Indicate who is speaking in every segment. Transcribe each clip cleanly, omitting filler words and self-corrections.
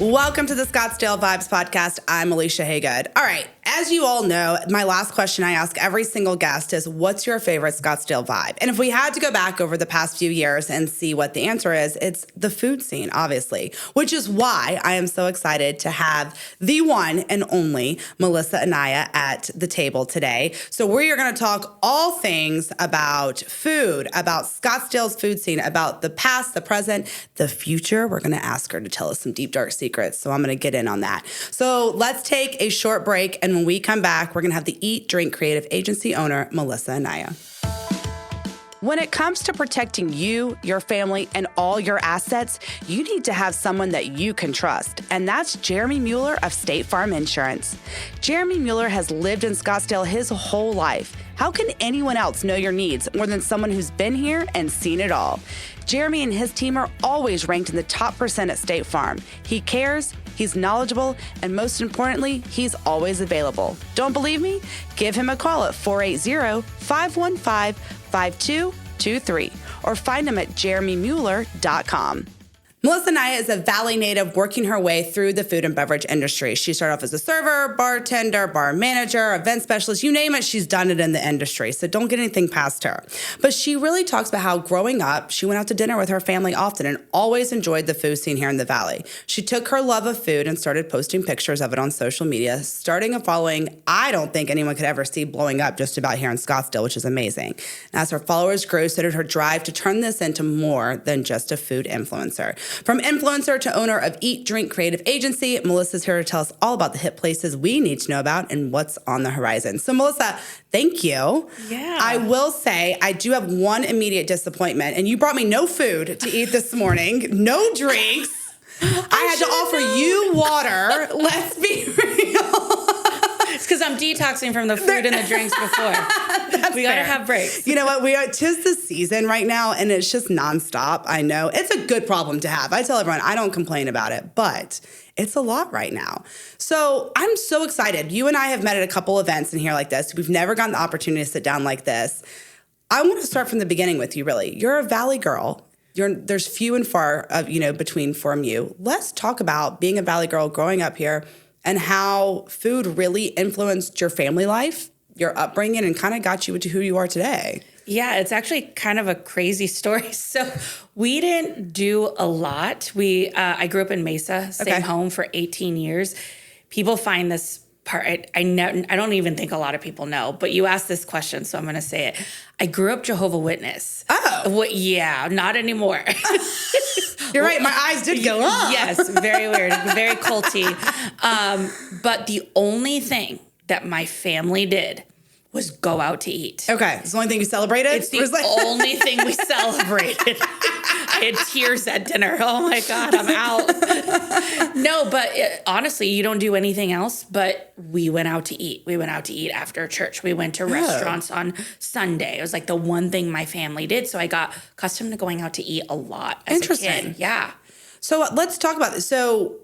Speaker 1: Welcome to the Scottsdale Vibes podcast. I'm Alicia Haygood. All right, as you all know, my last question I ask every single guest is, what's your favorite Scottsdale vibe? And if we had to go back over the past few years and see what the answer is, it's the food scene, obviously, which is why I am so excited to have the one and only Melissa Anaya at the table today. So we are going to talk all things about food, about Scottsdale's food scene, about the past, the present, the future. We're going to ask her to tell us some deep, dark secrets. So I'm going to get in on that. So let's take a short break. And when we come back, we're going to have the Eat, Drink Creative Agency owner, Melissa Anaya. When it comes to protecting you, your family, and all your assets, you need to have someone that you can trust. And that's Jeremy Mueller of State Farm Insurance. Jeremy Mueller has lived in Scottsdale his whole life. How can anyone else know your needs more than someone who's been here and seen it all? Jeremy and his team are always ranked in the top % at State Farm. He cares, he's knowledgeable, and most importantly, he's always available. Don't believe me? Give him a call at 480-515-5223 or find him at jeremymueller.com. Melissa Anaya is a Valley native working her way through the food and beverage industry. She started off as a server, bartender, bar manager, event specialist, you name it, she's done it in the industry. So don't get anything past her. But she really talks about how growing up, she went out to dinner with her family often and always enjoyed the food scene here in the Valley. She took her love of food and started posting pictures of it on social media, starting a following I don't think anyone could ever see blowing up just about here in Scottsdale, which is amazing. And as her followers grew, so did her drive to turn this into more than just a food influencer. From influencer to owner of Eat, Drink Creative Agency, Melissa's here to tell us all about the hip places we need to know about and what's on the horizon. So Melissa, thank you.
Speaker 2: Yeah.
Speaker 1: I will say I do have one immediate disappointment, and you brought me no food to eat this morning, no drinks. I had to offer you water. Let's be real.
Speaker 2: It's because I'm detoxing from the food and the drinks before. We got to have breaks.
Speaker 1: You know what? We are tis the season right now, and it's just nonstop. I know. It's a good problem to have. I tell everyone, I don't complain about it, but it's a lot right now. So I'm so excited. You and I have met at a couple events in here like this. We've never gotten the opportunity to sit down like this. I want to start from the beginning with you, really. You're a Valley girl. There's few and far between from you. Let's talk about being a Valley girl, growing up here, and how food really influenced your family life, your upbringing, and kind of got you into who you are today.
Speaker 2: Yeah, it's actually kind of a crazy story. So we didn't do a lot. I grew up in Mesa, same home for 18 years. People find this part, I don't even think a lot of people know, but you asked this question, so I'm going to say it. I grew up Jehovah's Witness.
Speaker 1: Oh.
Speaker 2: Yeah, not anymore.
Speaker 1: You're right. My eyes did go up.
Speaker 2: Yes, very weird, very culty. But the only thing that my family did was go out to eat.
Speaker 1: Okay. It's the only thing you celebrated?
Speaker 2: It's the only thing we celebrated. I had tears at dinner. Oh, my God, I'm out. No, but honestly, you don't do anything else, but we went out to eat. We went out to eat after church. We went to restaurants on Sunday. It was like the one thing my family did. So I got accustomed to going out to eat a lot as a kid. Yeah.
Speaker 1: So let's talk about this. So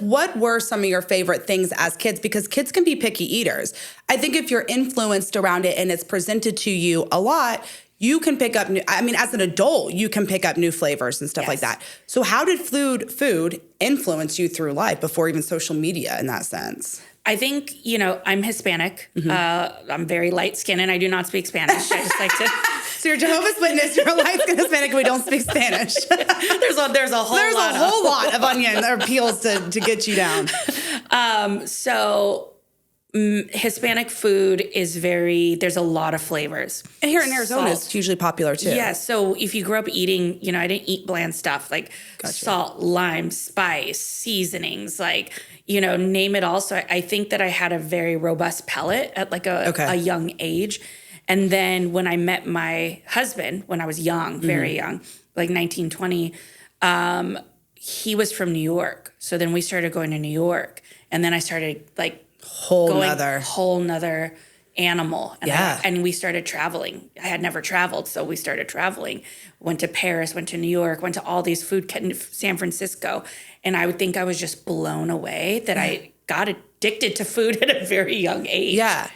Speaker 1: what were some of your favorite things as kids? Because kids can be picky eaters. I think if you're influenced around it and it's presented to you a lot, you can pick up as an adult, you can pick up new flavors and stuff like that. So how did food influence you through life before even social media in that sense?
Speaker 2: I think, I'm Hispanic. Mm-hmm. I'm very light-skinned, and I do not speak Spanish. I just like to...
Speaker 1: So you're Jehovah's Witness, you're a light-skinned Hispanic, we don't speak Spanish.
Speaker 2: There's a whole lot
Speaker 1: of onion or peels to get you down.
Speaker 2: Hispanic food is there's a lot of flavors.
Speaker 1: And here in Arizona, it's hugely popular too.
Speaker 2: Yeah, so if you grew up eating, I didn't eat bland stuff like salt, lime, spice, seasonings, name it all. So I think that I had a very robust palate at a young age. And then when I met my husband, when I was young, very young, like 19, 20, he was from New York. So then we started going to New York. And then I started whole nother animal. And we started traveling. I had never traveled, so we started traveling. Went to Paris, went to New York, went to all these San Francisco. And I would think I was just blown away that I got addicted to food at a very young age.
Speaker 1: Yeah.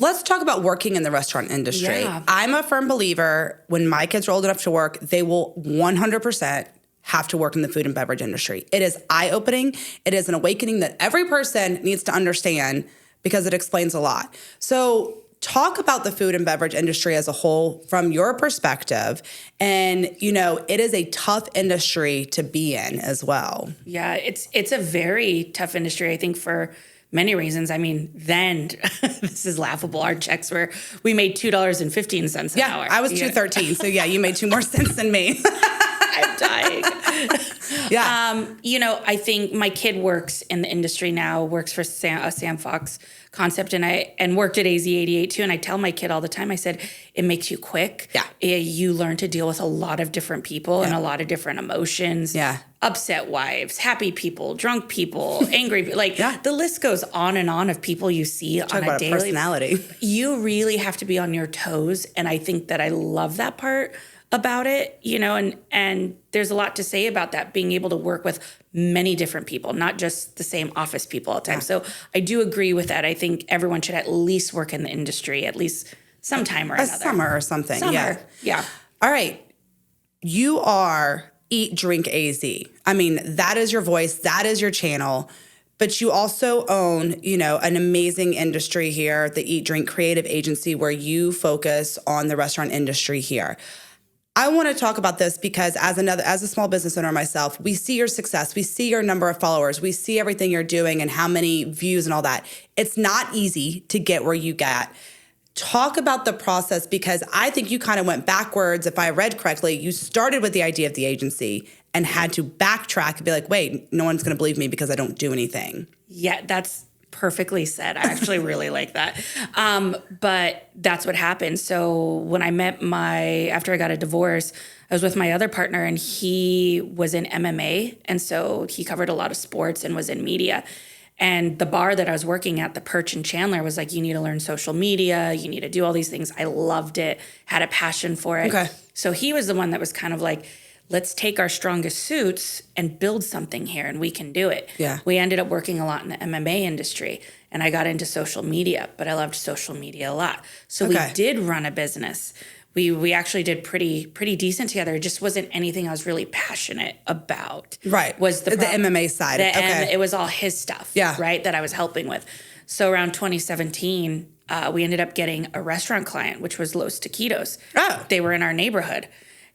Speaker 1: Let's talk about working in the restaurant industry. I'm a firm believer when my kids are old enough to work, they will 100% have to work in the food and beverage industry. It is eye-opening. It is an awakening that every person needs to understand because it explains a lot. So talk about the food and beverage industry as a whole from your perspective. And, it is a tough industry to be in as well.
Speaker 2: Yeah, it's a very tough industry, I think, for many reasons. I mean, then this is laughable. Our checks we made $2.15 an hour.
Speaker 1: I was $2.13. So yeah, you made 2 more cents than me.
Speaker 2: I'm dying.
Speaker 1: Yeah.
Speaker 2: I think my kid works in the industry now, works for Sam Fox Concept, and worked at AZ88 too. And I tell my kid all the time, I said, it makes you quick.
Speaker 1: Yeah.
Speaker 2: You learn to deal with a lot of different people and a lot of different emotions.
Speaker 1: Yeah.
Speaker 2: Upset wives, happy people, drunk people, angry people. The list goes on and on of people you see on a daily.
Speaker 1: Personality.
Speaker 2: You really have to be on your toes. And I think that I love that part about it, and there's a lot to say about that, being able to work with many different people, not just the same office people all the time. Yeah. So I do agree with that. I think everyone should at least work in the industry at least sometime or another.
Speaker 1: Summer or something.
Speaker 2: Yeah.
Speaker 1: All right. You are Eat, Drink, AZ. I mean, that is your voice. That is your channel. But you also own, an amazing industry here, the Eat, Drink Creative Agency, where you focus on the restaurant industry here. I want to talk about this because as a small business owner myself, we see your success. We see your number of followers. We see everything you're doing and how many views and all that. It's not easy to get where you get. Talk about the process, because I think you kind of went backwards. If I read correctly, you started with the idea of the agency and had to backtrack and be like, wait, no one's going to believe me because I don't do anything.
Speaker 2: Yeah, that's perfectly said. I actually really like that. But that's what happened. So when I met after I got a divorce, I was with my other partner, and he was in MMA. And so he covered a lot of sports and was in media. And the bar that I was working at, the Perch in Chandler, was like, you need to learn social media. You need to do all these things. I loved it, had a passion for it.
Speaker 1: Okay.
Speaker 2: So he was the one that was kind of like, let's take our strongest suits and build something here, and we can do it.
Speaker 1: Yeah.
Speaker 2: We ended up working a lot in the MMA industry, and I got into social media, but I loved social media a lot. So we did run a business. We actually did pretty decent together. It just wasn't anything I was really passionate about.
Speaker 1: Right.
Speaker 2: Was the
Speaker 1: MMA side.
Speaker 2: It was all his stuff.
Speaker 1: Yeah.
Speaker 2: Right. That I was helping with. So around 2017, we ended up getting a restaurant client, which was Los Taquitos.
Speaker 1: Oh.
Speaker 2: They were in our neighborhood.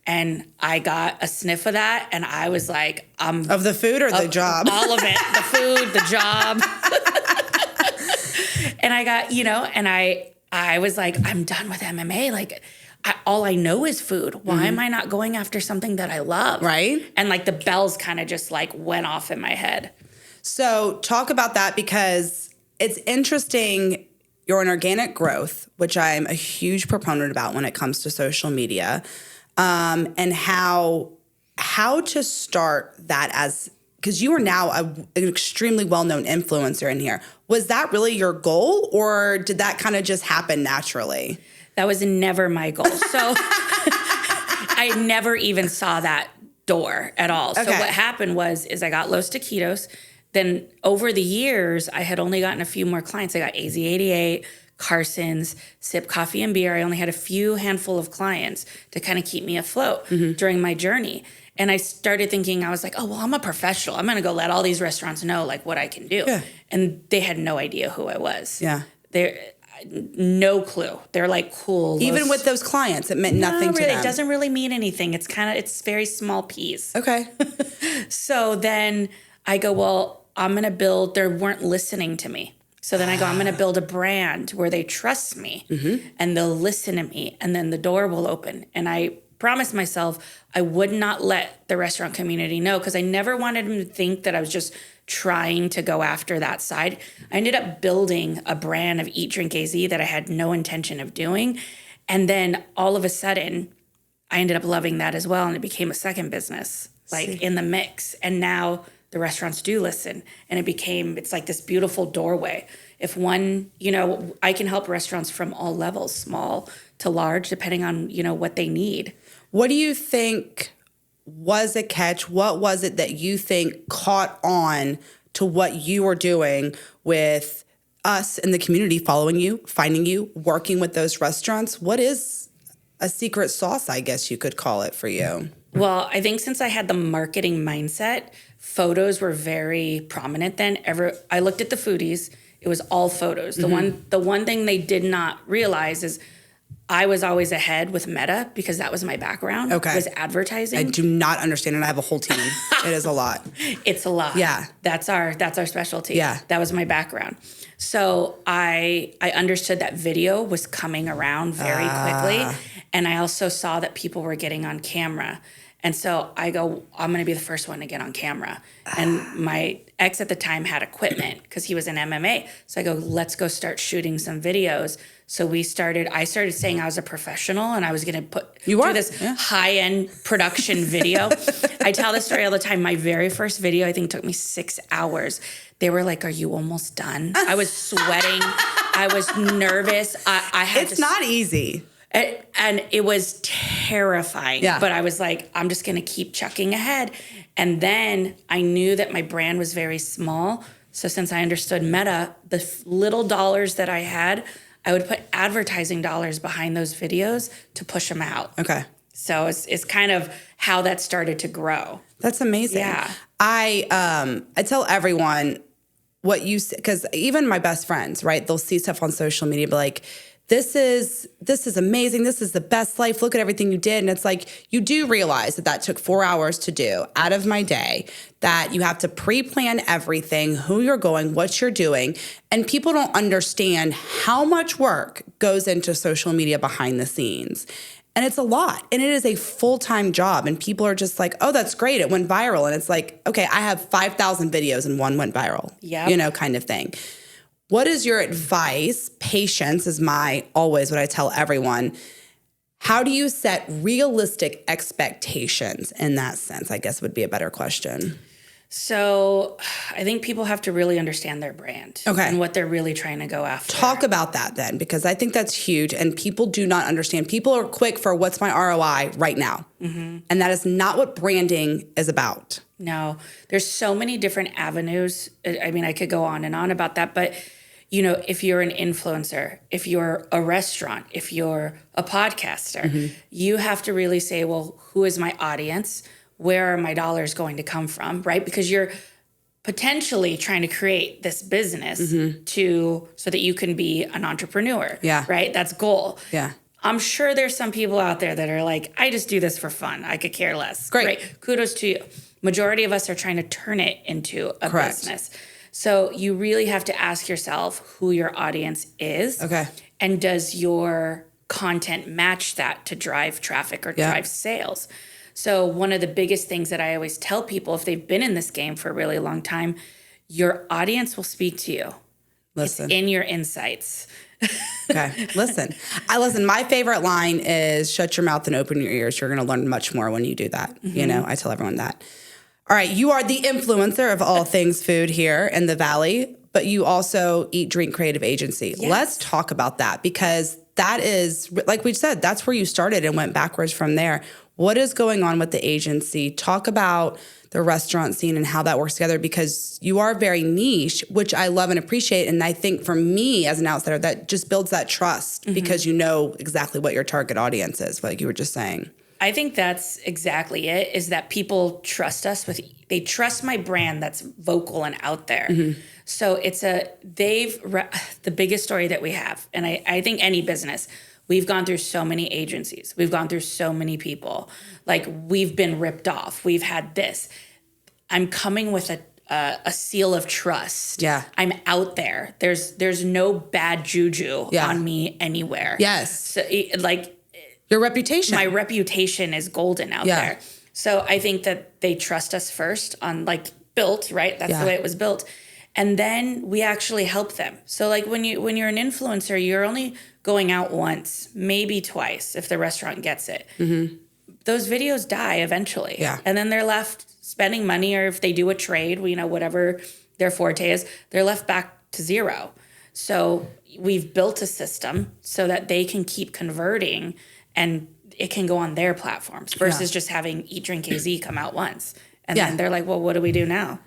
Speaker 2: And I got a sniff of that, and I was like,
Speaker 1: of the food or the job?
Speaker 2: All of it. The food, the job. And I got, and I was like, I'm done with MMA. Like, all I know is food. Why am I not going after something that I love?
Speaker 1: Right.
Speaker 2: And the bells kind of just went off in my head.
Speaker 1: So talk about that, because it's interesting. You're an organic growth, which I'm a huge proponent about when it comes to social media. And how to start that, as because you are now an extremely well-known influencer in here. Was that really your goal, or did that kind of just happen naturally?
Speaker 2: That was never my goal. So I never even saw that door at all. Okay. So what happened is I got Los Taquitos. Then over the years, I had only gotten a few more clients. I got AZ88, Carson's, Sip Coffee and Beer. I only had a handful of clients to kind of keep me afloat during my journey. And I started thinking, I was like, oh, well, I'm a professional. I'm going to go let all these restaurants know what I can do. Yeah. And they had no idea who I was.
Speaker 1: Yeah.
Speaker 2: No clue. They're like, cool.
Speaker 1: Even with those clients, it meant nothing to them.
Speaker 2: It doesn't really mean anything. It's very small peas.
Speaker 1: Okay.
Speaker 2: So then I go, well, I'm going to build, they weren't listening to me. So then I go, I'm going to build a brand where they trust me and they'll listen to me, and then the door will open. And I promised myself I would not let the restaurant community know, because I never wanted them to think that I was just trying to go after that side. I ended up building a brand of Eat, Drink, AZ that I had no intention of doing. And then all of a sudden, I ended up loving that as well. And it became a second business, in the mix. And now the restaurants do listen, and it's like this beautiful doorway. If one, I can help restaurants from all levels, small to large, depending on, what they need.
Speaker 1: What do you think was a catch? What was it that you think caught on to what you were doing with us in the community, following you, finding you, working with those restaurants? What is a secret sauce, I guess you could call it, for you?
Speaker 2: Well, I think since I had the marketing mindset, photos were very prominent then. I looked at the foodies, it was all photos. The one thing they did not realize is I was always ahead with Meta because that was my background.
Speaker 1: Okay.
Speaker 2: Was advertising.
Speaker 1: I do not understand it. I have a whole team. It is a lot.
Speaker 2: It's a lot.
Speaker 1: Yeah.
Speaker 2: That's our specialty.
Speaker 1: Yeah.
Speaker 2: That was my background. So I understood that video was coming around very quickly. And I also saw that people were getting on camera. And so I go, I'm going to be the first one to get on camera. And my ex at the time had equipment because he was in MMA. So I go, let's go start shooting some videos. So I started saying I was a professional and I was going to do this high-end production video. I tell this story all the time. My very first video, I think, took me 6 hours. They were like, are you almost done? I was sweating. I was nervous.
Speaker 1: It's not easy.
Speaker 2: And it was terrifying.
Speaker 1: Yeah.
Speaker 2: But I was like, I'm just going to keep chucking ahead. And then I knew that my brand was very small. So since I understood Meta, the little dollars that I had, I would put advertising dollars behind those videos to push them out.
Speaker 1: Okay.
Speaker 2: So it's kind of how that started to grow.
Speaker 1: That's amazing.
Speaker 2: Yeah.
Speaker 1: I tell everyone what you, because even my best friends, right, they'll see stuff on social media, be like, this is amazing. This is the best life. Look at everything you did. And it's like, you do realize that took 4 hours to do out of my day, that you have to pre-plan everything, who you're going, what you're doing. And people don't understand how much work goes into social media behind the scenes. And it's a lot. And it is a full-time job. And people are just like, oh, that's great. It went viral. And it's like, okay, I have 5,000 videos and one went viral, kind of thing. What is your advice? Patience is always what I tell everyone. How do you set realistic expectations in that sense? I guess would be a better question.
Speaker 2: So I think people have to really understand their brand and what they're really trying to go after.
Speaker 1: Talk about that then, because I think that's huge and people do not understand. People are quick for what's my ROI right now. Mm-hmm. And that is not what branding is about.
Speaker 2: No, there's so many different avenues. I mean, I could go on and on about that, but if you're an influencer, if you're a restaurant, if you're a podcaster, you have to really say, well, who is my audience? Where are my dollars going to come from, right? Because you're potentially trying to create this business so that you can be an entrepreneur, right? That's goal.
Speaker 1: Yeah.
Speaker 2: I'm sure there's some people out there that are like, I just do this for fun. I could care less.
Speaker 1: Great.
Speaker 2: Right? Kudos to you. Majority of us are trying to turn it into a business. So you really have to ask yourself who your audience is.
Speaker 1: Okay.
Speaker 2: And does your content match that to drive traffic or drive sales? So one of the biggest things that I always tell people, if they've been in this game for a really long time, your audience will speak to you.
Speaker 1: Listen.
Speaker 2: It's in your insights.
Speaker 1: Okay. Listen. My favorite line is shut your mouth and open your ears. You're going to learn much more when you do that. I tell everyone that. All right. You are the influencer of all things food here in the Valley, but you also Eat, Drink Creative Agency.
Speaker 2: Yes.
Speaker 1: Let's talk about that because that is, like we said, that's where you started and went backwards from there. What is going on with the agency? Talk about the restaurant scene and how that works together because you are very niche, which I love and appreciate. And I think for me as an outsider, that just builds that trust because you know exactly what your target audience is, like you were just saying.
Speaker 2: I think that's exactly it, is that people trust us they trust my brand that's vocal and out there. So the biggest story that we have, and I think any business, we've gone through so many agencies. We've gone through so many people. Like we've been ripped off. We've had this. I'm coming with a seal of trust.
Speaker 1: Yeah.
Speaker 2: I'm out there. There's no bad juju on me anywhere.
Speaker 1: Yes.
Speaker 2: So
Speaker 1: your reputation.
Speaker 2: My reputation is golden out there. So I think that they trust us first on built, right? That's the way it was built. And then we actually help them. So when you're an influencer, you're only going out once, maybe twice if the restaurant gets it. Those videos die eventually.
Speaker 1: Yeah.
Speaker 2: And then they're left spending money, or if they do a trade, whatever their forte is, they're left back to zero. So we've built a system so that they can keep converting and it can go on their platforms versus just having Eat, Drink, AZ come out once. And then they're like, well, what do we do now?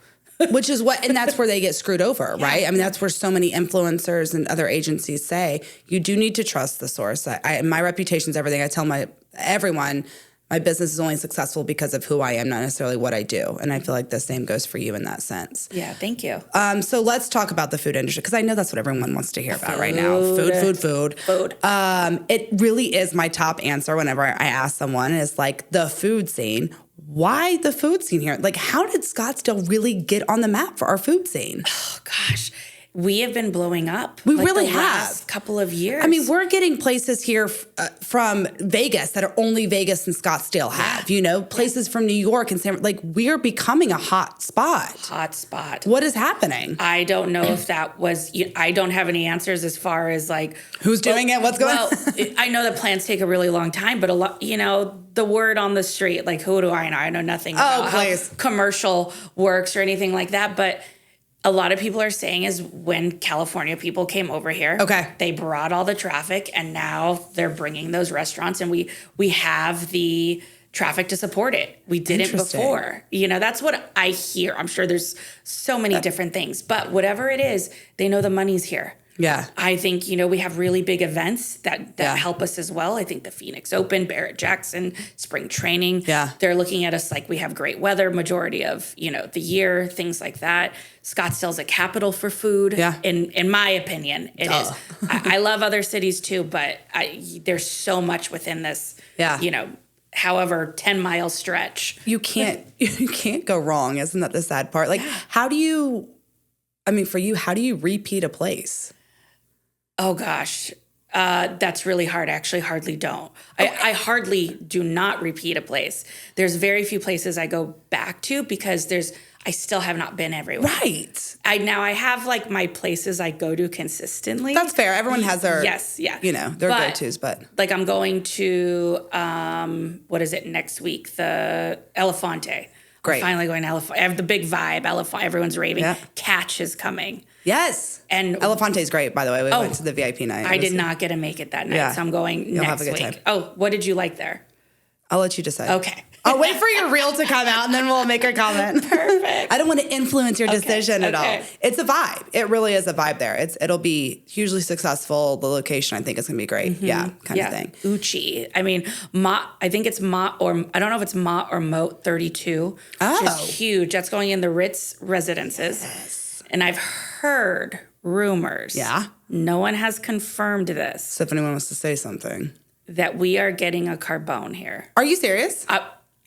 Speaker 1: Which is and that's where they get screwed over, right? I mean, that's where so many influencers and other agencies say, you do need to trust the source. My reputation's everything. I tell everyone, My business is only successful because of who I am, not necessarily what I do. And I feel like the same goes for you in that sense.
Speaker 2: Yeah, thank you.
Speaker 1: So let's talk about the food industry, because I know that's what everyone wants to hear about right now. Food. It really is my top answer whenever I ask someone, is like the food scene. Why the food scene here? Like, how did Scottsdale really get on the map for our food scene?
Speaker 2: Oh, gosh. We have been blowing up.
Speaker 1: We really
Speaker 2: the
Speaker 1: have.
Speaker 2: Last couple of years.
Speaker 1: I mean, we're getting places here from Vegas that are only Vegas and Scottsdale have, places from New York and like, we're becoming a hot spot. What is happening?
Speaker 2: I don't know if that was, I don't have any answers as far as like.
Speaker 1: Who's doing it? What's going on?
Speaker 2: I know that plans take a really long time, but a lot, the word on the street, like, who do I know? I know nothing about how commercial works or anything like that, but a lot of people are saying is when California people came over here, they brought all the traffic, and now they're bringing those restaurants, and we have the traffic to support it. We didn't before. That's what I hear. I'm sure there's so many different things, but whatever it is, they know the money's here.
Speaker 1: Yeah.
Speaker 2: I think, we have really big events that help us as well. I think the Phoenix Open, Barrett-Jackson, spring training.
Speaker 1: Yeah. They're
Speaker 2: looking at us like we have great weather majority of, the year, things like that. Scottsdale's a capital for food.
Speaker 1: Yeah.
Speaker 2: In my opinion, it is. I love other cities too, but there's so much within this, however 10-mile stretch.
Speaker 1: You can't go wrong. Isn't that the sad part? Like, for you, how do you repeat a place?
Speaker 2: Oh, gosh. That's really hard. I actually hardly don't. I hardly do not repeat a place. There's very few places I go back to because I still have not been everywhere.
Speaker 1: Right.
Speaker 2: I have like my places I go to consistently.
Speaker 1: That's fair. Everyone has their, their go-tos, but.
Speaker 2: Like I'm going to, what is it, next week? The Elefante.
Speaker 1: Great.
Speaker 2: I'm finally going to Elefante. I have the big vibe. Everyone's raving. Yeah. Catch is coming.
Speaker 1: Yes.
Speaker 2: And
Speaker 1: Elefante is great, by the way. We went to the VIP night.
Speaker 2: I did not get to make it that night, so I'm going next
Speaker 1: have a good
Speaker 2: week.
Speaker 1: Time.
Speaker 2: Oh, what did you like there?
Speaker 1: I'll let you decide.
Speaker 2: Okay.
Speaker 1: I'll wait for your reel to come out, and then we'll make a comment.
Speaker 2: Perfect.
Speaker 1: I don't want to influence your decision at all. It's a vibe. It really is a vibe there. It'll be hugely successful. The location, I think, is going to be great. Mm-hmm. Yeah, kind of thing.
Speaker 2: Uchi. I mean, I think it's Mott, or I don't know if it's Mott or Moat 32, which is huge. That's going in the Ritz residences.
Speaker 1: Yes.
Speaker 2: And I've heard rumors.
Speaker 1: Yeah.
Speaker 2: No one has confirmed this.
Speaker 1: So if anyone wants to say something.
Speaker 2: That we are getting a Carbone here.
Speaker 1: Are you serious?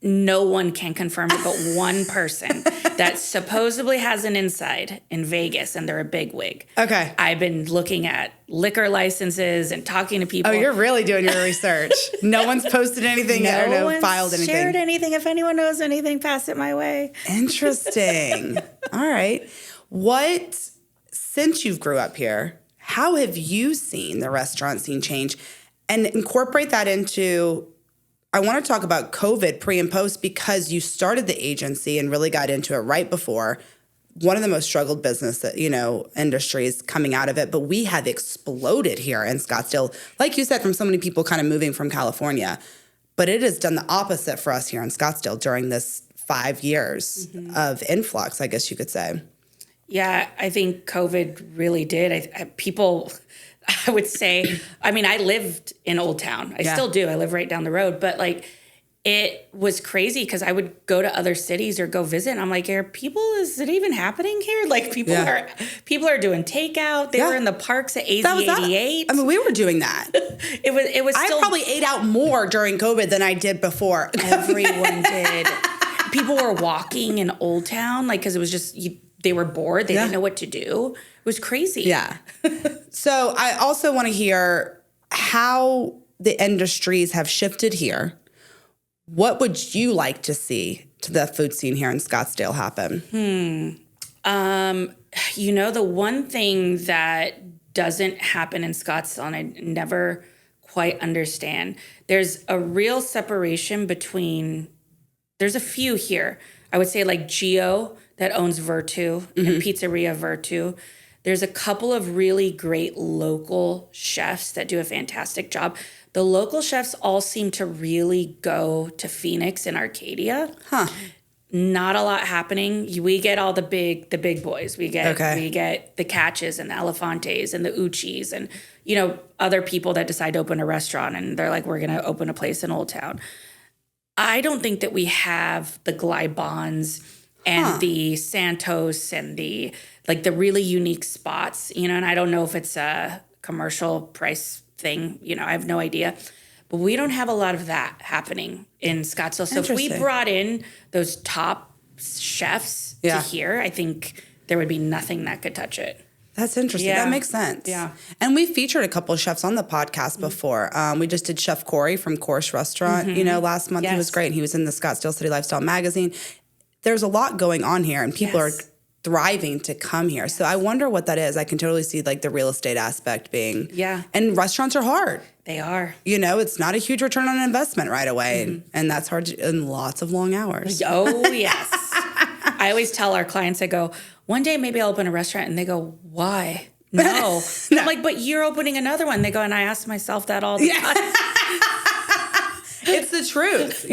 Speaker 2: No one can confirm it, but one person that supposedly has an inside in Vegas, and they're a bigwig.
Speaker 1: Okay.
Speaker 2: I've been looking at liquor licenses and talking to people.
Speaker 1: Oh, you're really doing your research. No one's posted anything yet or filed anything.
Speaker 2: Shared anything. If anyone knows anything, pass it my way.
Speaker 1: Interesting. All right. Since you've grew up here, how have you seen the restaurant scene change? And incorporate that into, I want to talk about COVID pre and post, because you started the agency and really got into it right before. One of the most struggled industries coming out of it, but we have exploded here in Scottsdale. Like you said, from so many people kind of moving from California, but it has done the opposite for us here in Scottsdale during this 5 years of influx, I guess you could say.
Speaker 2: Yeah, I think COVID really did. I would say, I lived in Old Town. I still do. I live right down the road. But it was crazy because I would go to other cities or go visit. And I'm like, is it even happening here? Like people are doing takeout. They were in the parks at AZ88.
Speaker 1: We were doing that.
Speaker 2: It was still.
Speaker 1: I probably ate out more during COVID than I did before.
Speaker 2: Everyone did. People were walking in Old Town, because it was just, they were bored. They didn't know what to do. It was crazy.
Speaker 1: Yeah. So I also want to hear how the industries have shifted here. What would you like to see to the food scene here in Scottsdale happen?
Speaker 2: The one thing that doesn't happen in Scottsdale, and I never quite understand, there's a real separation between, there's a few here. I would say like Gio that owns Virtu and Pizzeria Virtu. There's a couple of really great local chefs that do a fantastic job. The local chefs all seem to really go to Phoenix and Arcadia. Huh. Not a lot happening. We get all the big boys. We get the Catches and the Elefantes and the Uchis and other people that decide to open a restaurant, and they're like, we're going to open a place in Old Town. I don't think that we have the Glybons and the Santos and the really unique spots, and I don't know if it's a commercial price thing, I have no idea. But we don't have a lot of that happening in Scottsdale. So if we brought in those top chefs to here, I think there would be nothing that could touch it.
Speaker 1: That's interesting. Yeah. That makes sense.
Speaker 2: Yeah.
Speaker 1: And we've featured a couple of chefs on the podcast before. We just did Chef Cory from COURS Restaurant, last month. Yes. He was great. And he was in the Scottsdale City Lifestyle magazine. There's a lot going on here, and people are thriving to come here. So I wonder what that is. I can totally see the real estate aspect being.
Speaker 2: Yeah.
Speaker 1: And restaurants are hard.
Speaker 2: They are.
Speaker 1: It's not a huge return on investment right away. And that's hard and lots of long hours.
Speaker 2: Oh, yes. I always tell our clients, I go, one day maybe I'll open a restaurant. And they go, why? No. No. I'm like, but you're opening another one. They go, and I ask myself that all the time.
Speaker 1: It's the truth,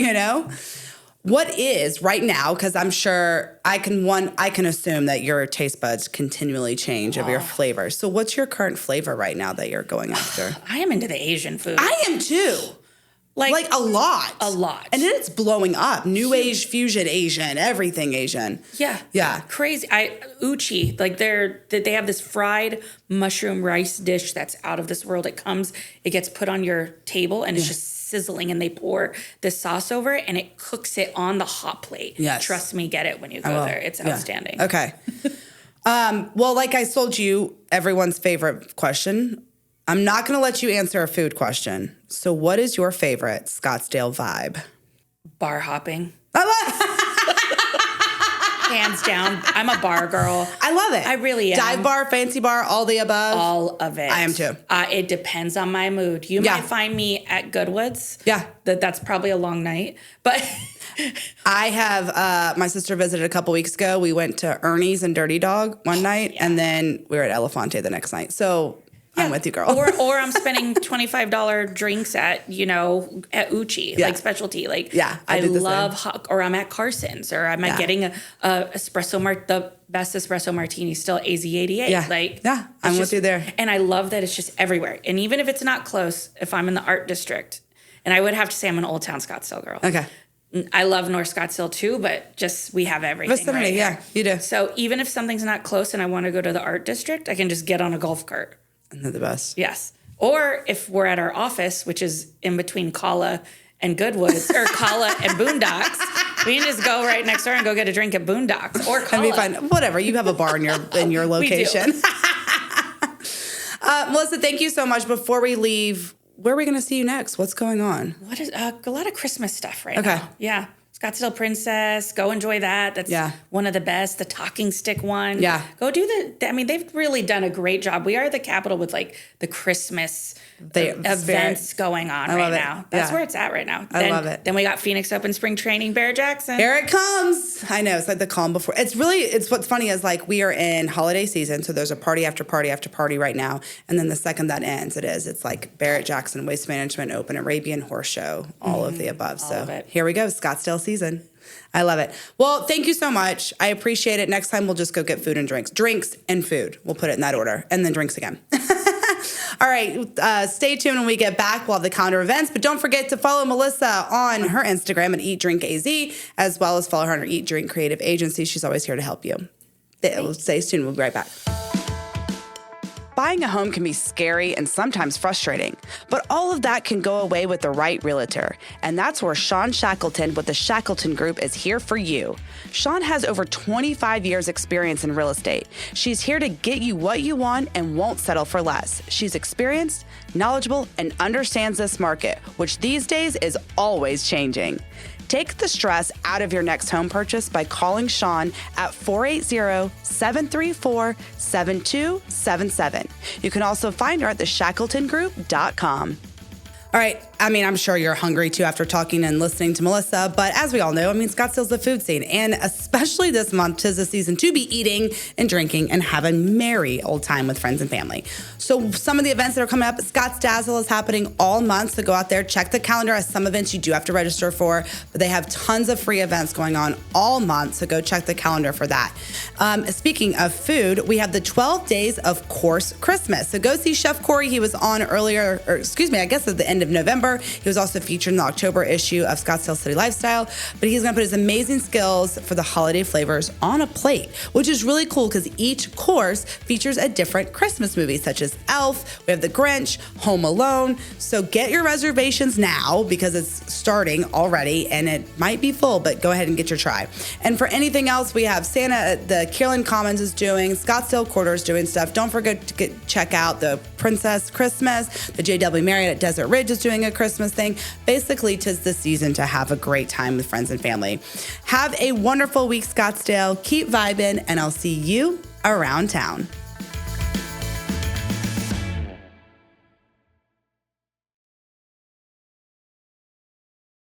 Speaker 1: What is right now, because I'm sure I can assume that your taste buds continually change of your flavors. So what's your current flavor right now that you're going after?
Speaker 2: I am into the Asian food.
Speaker 1: I am too. Like a lot.
Speaker 2: A lot.
Speaker 1: And then it's blowing up. New Age, fusion Asian, everything Asian.
Speaker 2: Yeah.
Speaker 1: Yeah.
Speaker 2: Crazy. Uchi, they have this fried mushroom rice dish that's out of this world. It gets put on your table and it's just sizzling, and they pour this sauce over it and it cooks it on the hot plate.
Speaker 1: Yes.
Speaker 2: Trust me, get it when you go there. It's outstanding.
Speaker 1: Okay. Well, like I told you, everyone's favorite question. I'm not going to let you answer a food question. So what is your favorite Scottsdale vibe?
Speaker 2: Bar hopping. Hands down. I'm a bar girl.
Speaker 1: I love it.
Speaker 2: I really am.
Speaker 1: Dive bar, fancy bar, all the above.
Speaker 2: All of it.
Speaker 1: I am too.
Speaker 2: It depends on my mood. You might find me at Goodwood's.
Speaker 1: Yeah.
Speaker 2: That's probably a long night. But
Speaker 1: I have, my sister visited a couple weeks ago. We went to Ernie's and Dirty Dog one night, and then we were at Elefante the next night. So I'm with you, girl.
Speaker 2: or I'm spending $25 drinks at Uchi, specialty. I love, or I'm at Carson's, or am I getting a espresso the best espresso martini still AZ88.
Speaker 1: Yeah. I'm with you there.
Speaker 2: And I love that it's just everywhere. And even if it's not close, if I'm in the art district, and I would have to say I'm an Old Town Scottsdale girl.
Speaker 1: Okay.
Speaker 2: I love North Scottsdale too, but we have everything.
Speaker 1: Vicinity,
Speaker 2: right here.
Speaker 1: You do.
Speaker 2: So even if something's not close and I want to go to the art district, I can just get on a golf cart.
Speaker 1: And they're the best.
Speaker 2: Yes. Or if we're at our office, which is in between Kala and Goodwoods, or Kala and Boondocks, we can just go right next door and go get a drink at Boondocks or Kala.
Speaker 1: That'd be fun. Whatever. You have a bar in your location.
Speaker 2: We do.
Speaker 1: Melissa, thank you so much. Before we leave, where are we going to see you next? What's going on?
Speaker 2: What is a lot of Christmas stuff right now. Yeah. Scottsdale Princess, go enjoy that. That's one of the best. The talking stick one.
Speaker 1: Yeah.
Speaker 2: Go do they've really done a great job. We are the capital with the Christmas events going on right now. That's where it's at right now.
Speaker 1: I love it.
Speaker 2: Then we got Phoenix Open Spring Training, Barrett Jackson.
Speaker 1: Here it comes. I know. It's like the calm before. It's what's funny is we are in holiday season. So there's a party after party after party right now. And then the second that ends, it's like Barrett Jackson, Waste Management Open, Arabian Horse Show, all of the above.
Speaker 2: All of it.
Speaker 1: Here we go. Scottsdale season. I love it. Well, thank you so much. I appreciate it. Next time we'll just go get food and drinks. Drinks and food. We'll put it in that order. And then drinks again. All right. Stay tuned when we get back. We'll have the calendar events. But don't forget to follow Melissa on her Instagram at EatDrinkAZ, as well as follow her on her Eat Drink Creative Agency. She's always here to help you. Stay tuned. We'll be right back. Buying a home can be scary and sometimes frustrating, but all of that can go away with the right realtor. And that's where Sean Shackleton with the Shackleton Group is here for you. Sean has over 25 years experience in real estate. She's here to get you what you want and won't settle for less. She's experienced, knowledgeable, and understands this market, which these days is always changing. Take the stress out of your next home purchase by calling Sean at 480-734-7277. You can also find her at theshackletongroup.com. All right. I'm sure you're hungry too after talking and listening to Melissa, but as we all know, Scottsdale's the food scene, and especially this month, 'tis the season to be eating and drinking and have a merry old time with friends and family. So some of the events that are coming up, Scottsdazzle is happening all month, so go out there, check the calendar, as some events you do have to register for, but they have tons of free events going on all month, so go check the calendar for that. Speaking of food, we have the 12 days of COURS Christmas, so go see Chef Cory. He was on earlier, I guess at the end end of November. He was also featured in the October issue of Scottsdale City Lifestyle, but he's going to put his amazing skills for the holiday flavors on a plate, which is really cool because each course features a different Christmas movie, such as Elf, we have The Grinch, Home Alone. So get your reservations now because it's starting already and it might be full, but go ahead and get your try. And for anything else, we have Santa at the Kierland Commons is doing, Scottsdale Quarter is doing stuff. Don't forget to check out the Princess Christmas. The JW Marriott at Desert Ridge is doing a Christmas thing. Basically, 'tis the season to have a great time with friends and family. Have a wonderful week, Scottsdale. Keep vibing, and I'll see you around town.